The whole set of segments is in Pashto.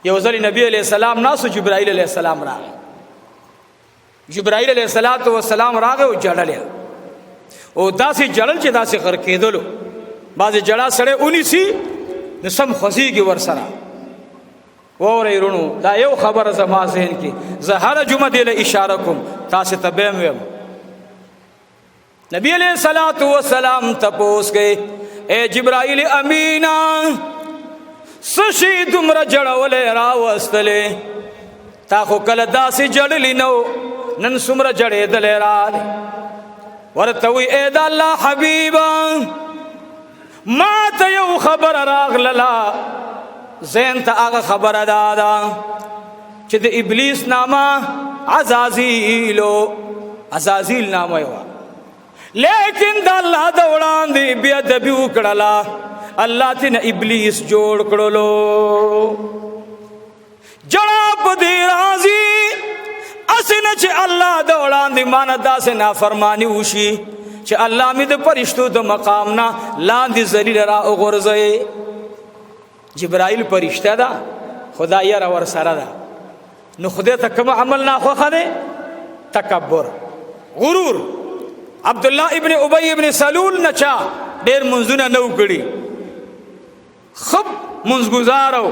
یو ځل نبی علیہ السلام ناسو جبرائیل علیہ السلام راغی. جبرائیل علیہ السلام راغی او جړل او داسې جړل چې داسې غر کېدلو. بعضې جړه سړی ونیسي نو سم خوځېږي ورسره. واورئ رونو دا یو خبره زما ذهن کې زه هره جمعه دې له اشاره کوم تاسې ته به ویم. نبی علیہ السلام تپوس گئے اے جبرائیل امینا سشی دمرا جڑولے راوستلے تا خو کل داسی جڑلی نو نن سمرا جڑے دلے رالے ورتوی اے دا اللہ حبیبا ما تا یو خبر راغ للا زین تا آغا خبر دادا چی دا ابلیس ناما عزازیل ناما یوا لیکن دا اللہ دا وڑان دی بیا دبی اکڑلا اللہ تین ابلیس جوڑ کڑلو جڑا پا دی رازی اسنا چھ اللہ دا وڑان دی مانا دا سے نافرمانی اوشی چھ اللہ می دا پرشتو دا مقامنا لان دی زلیل را اغرزے. جبرائیل پرشتہ دا خدا یرا ورسارا دا نو خدا تا کم عمل نا خوخا دے تکبر غرور. عبداللہ ابن ابی ابن سلول نچا دیر منزونا نو کڑی خب منزگزارو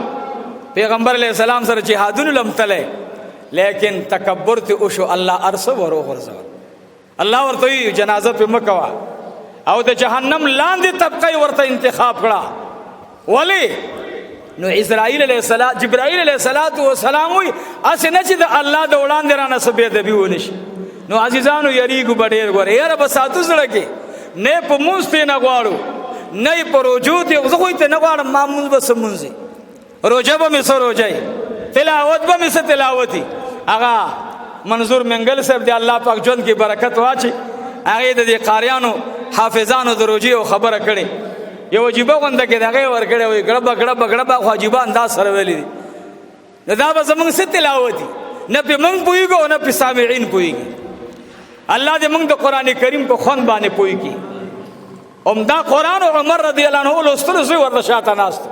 پیغمبر علیہ السلام سر جہادون لمتلے لیکن تکبر تی اوشو اللہ ارسو ورو غرزو. اللہ ورطوی جنازہ پہ مکوا او دا جہنم لاندی طبقی ورطا انتخاب کڑا ولی نو جبرائیل علیہ السلام ہوئی اسے نچی دا اللہ دا اولان دیرانا سبی دبی ونش. نو عزیزانو یریگو بڑیر گوارے یار بساتو سڑکی نئے پا منزتے نگوارو نئے پا روجو تے زخوی تے نگوارو ما منز بس منزی روجہ با میں سو روجائی تلاوت با میں سے تلاوتی. آغا منظور منگل صاحب دی اللہ پاک جون کی برکت واچی آغای دی قاریانو حافظانو در روجی و خبر کڑی یو عجیبہ گوندہ کی داغی ور کڑی ہوئی گڑبا خو عجیبہ انداز سرویلی دی دا با زمان سے تلاوتی نہ پی منگ پوئی گو نہ پی سامعین پوئی گی. اللہ دے منگ دا قرآن کریم کو خون بانے پوئی کی دا قرآن و عمر رضی اللہ عنہ لستر زوی ورشاتا ناستو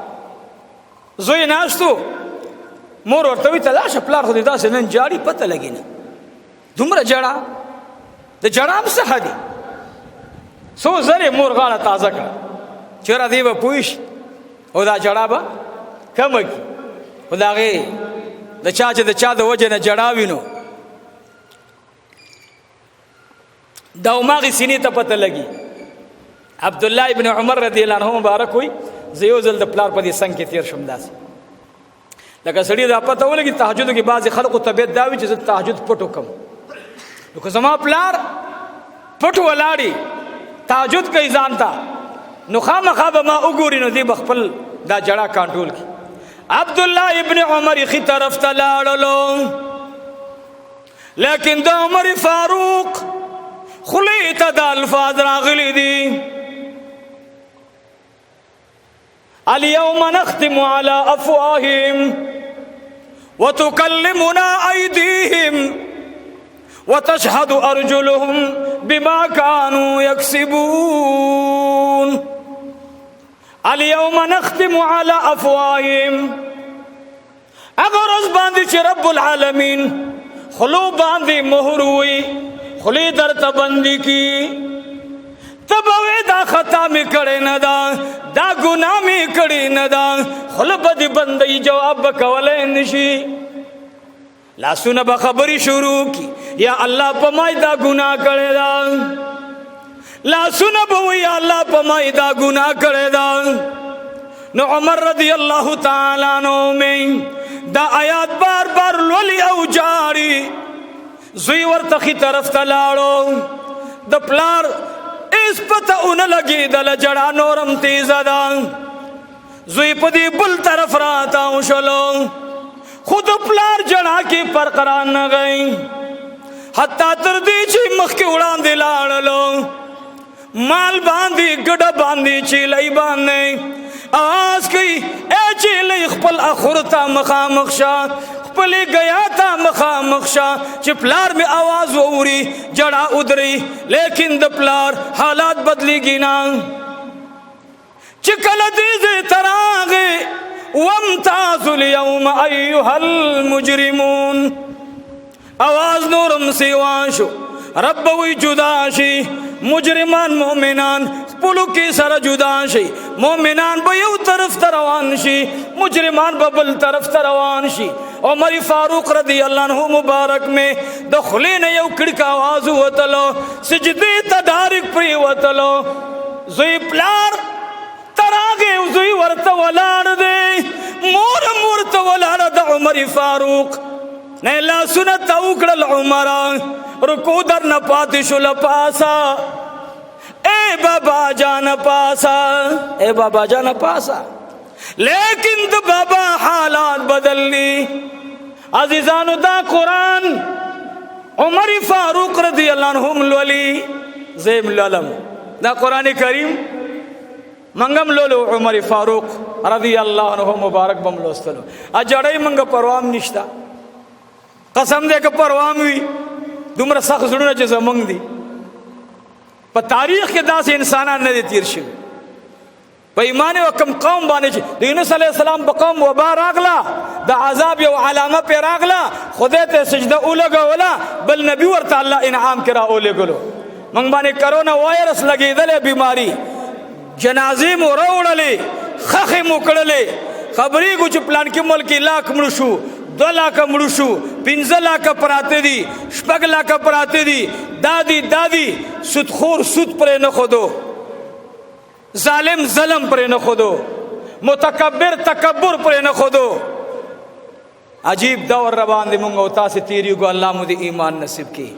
زوی ناستو مور ورطوی تلاش پلار خودی دا سے نن جاری پتہ لگی نا دمرا جڑا دا جڑام سخا دی سو زر مور غالا تازہ کرا چرا دیو پویش او دا جڑا با کم کی او دا غی دا چا دا وجہ نا جڑاوی نو دا اماغی سینی تا پتہ لگی. عبداللہ ابن عمر رضی اللہ عنہ مبارک ہوئی زیو زل دا پلار پا دی سنگ کی تیر شمدہ سے لکہ سڑی دا پتہ ہو لگی تحجدوں کی بعضی خلق و طبیعت داوی چیز تحجد پٹو کم لکہ زمان پلار پٹو والاری تحجد کئی زانتا نخام خواب ما اگوری نو دی بخپل دا جڑا کانٹول کی. عبداللہ ابن عمر خی طرف تلالو لیکن دا عمر فاروق خلیت دا الفاظ راغلی دی اليوم نختم على افواههم وتكلمنا ايديهم وتشهد ارجلهم بما كانوا يكسبون. اليوم نختم على افواههم اگر اس باندی چی رب العالمین خلو باندی مہر ہوئی خلی در تبندی کی تبوی دا خطا میں کڑے ندا دا گناہ میں کڑی ندا خلب دی بندی جواب بکولے نشی لا سن بخبری شروع کی یا اللہ پمائی دا گناہ کڑے دا لا سن بوی یا اللہ پمائی دا گناہ کڑے دا. نو عمر رضی اللہ تعالیٰ عنہ میں دا آیات بار بار لولی او جاری زوی ورتخی طرف تلاڑو دا پلار اس پتہ اون لگی دل جڑا نورم تیزا دا زوی پدی بل طرف راتا ہوں شلو خود پلار جڑا کی پرقران نہ گئی حتیٰ تردی چی مخ کی اڑان دی لاڑلو مال باندی گڑا باندی چی لئی باندی آواز کی اے چی لئی خپل اخورتا مخامخ شا پلی گیا تا مخامخ شا چی پلار میں آواز ووری جڑا ادری لیکن دا پلار حالات بدلی گی نا چی کل دیزے تراغے وامتازوا اليوم ایها المجرمون. आवाज नورم سیوان شو. رب وی جدا شي مجرمان مؤمنان پلو کې سره جدا شي. مؤمنان به یو طرف ته روان شي، مجرمان به بل طرف ته روان شي. عمر فاروق رضی اللہ عنہ مبارک میں دخلین یو کڑک آواز وتلو، سجدی تا ڈارک پری وتلو. زوی پلار تراغے زوی ورت ولار دے، مور تا ولار دا عمر فاروق نیلا سنت اوکڑل عمران رکو در نپاتشو لپاسا. اے بابا جان پاسا، اے بابا جان پاسا. لیکن تو بابا حالات بدل لی. عزیزانو دا قرآن عمر فاروق رضی اللہ عنہم لولی زیم لولم. دا قرآن کریم منگم لولو عمر فاروق رضی اللہ عنہ مبارک بم لوستلو. اجڑائی منگا پروام نشتا، قسم دے کہ پروام ہوئی دومره سخت زړونه چې زمونږ دي په تاریخ کې داسې انسانان نه دي تیر شوي په ایمان او کم قوم باندې چې د یونس علیه السلام په قوم وبا راغله، د عذاب یو علامه پې راغله، خدای ته سجده ولګوله، بل نبي ورته الله انعام کې راولېږلو. موږ باندې کرونا وایرس لګېدلی بیماري، جنازې مو راوړلې، خښې مو کړلې، خبرېږو چې پلانکي ملک لاک مړه شو، 2 लाख مړو شو، 15 लाख پراته دي، 6 लाख پراته دي. دادی سودخور سود پرې نه خودو، ظالم ظلم پرې نه خودو، متکبر تکبر پرې نه خودو. عجیب دور روان دي مونږ او تاسو تیریږو. الله مو دې ایمان نصیب کړي.